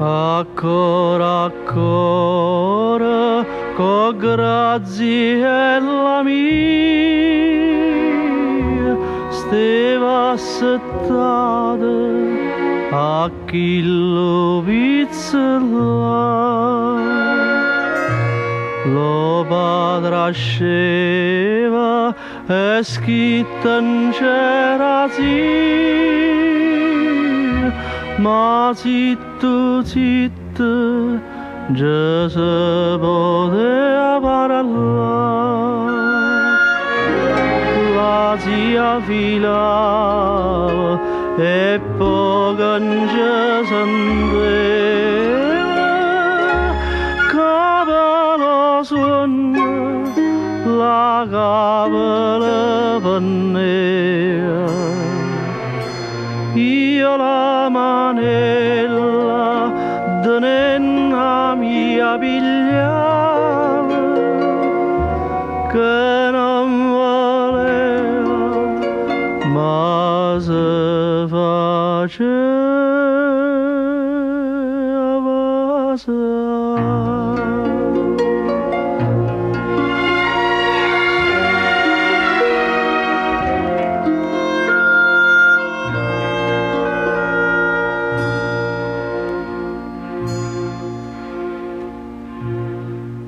Ancora, con graziella mia, steva assettata a chi lo pizzola. Lo padre sceva è scritto in cerazia, ma zitto, zitto, già si poteva parlare. La zia filava e poi non ci sentiva, cavolo suona, la cavola pennea. Io la manella donna mia pigliava, che non voleva, ma se faceva sa.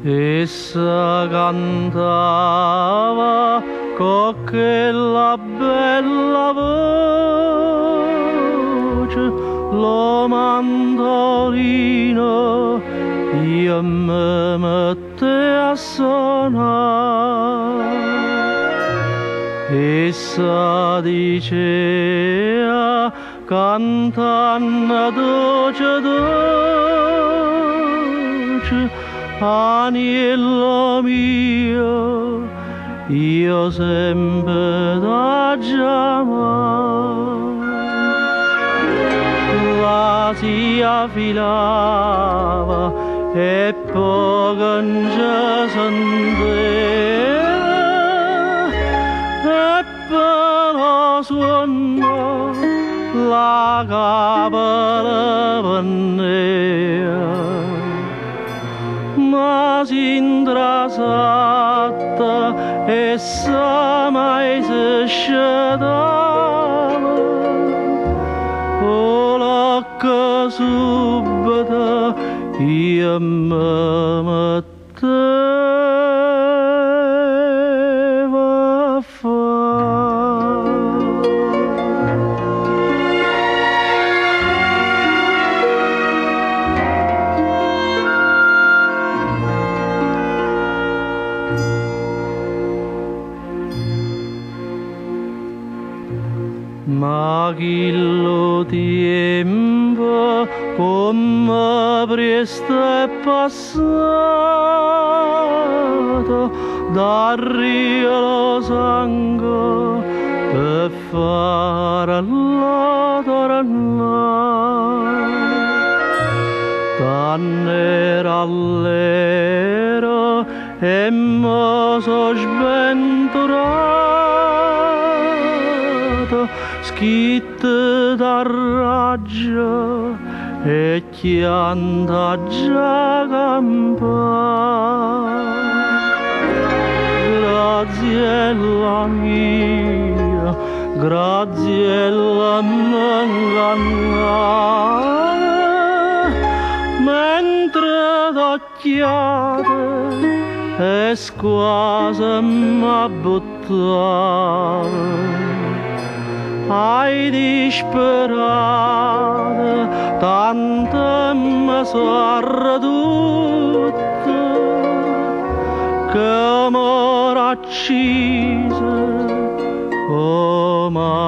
Essa cantava con quella bella voce, lo mandolino io mi mette a suonare. Essa diceva cantando dolce dolce, agnello mio, io sempre da chiamare. La zia filava e poi non ci sentiva, e poi lo suonò, la cavola pennea. Ma s'intrasatta e sa mai si sciatava, o l'occhio subito io mi metteva a fare. Ma chi lo tempo come presto è passato, dal rio lo sangue per fare la tornare. T'annera all'ero e mo so sventurato, schitte da raggio e chianta già campare. Graziella mia, graziella m'ingannare, mentre d'occhiate e quasi m'abbuttava. Hai disperate, tanto mi sono ridotta, che amore accise omaggiava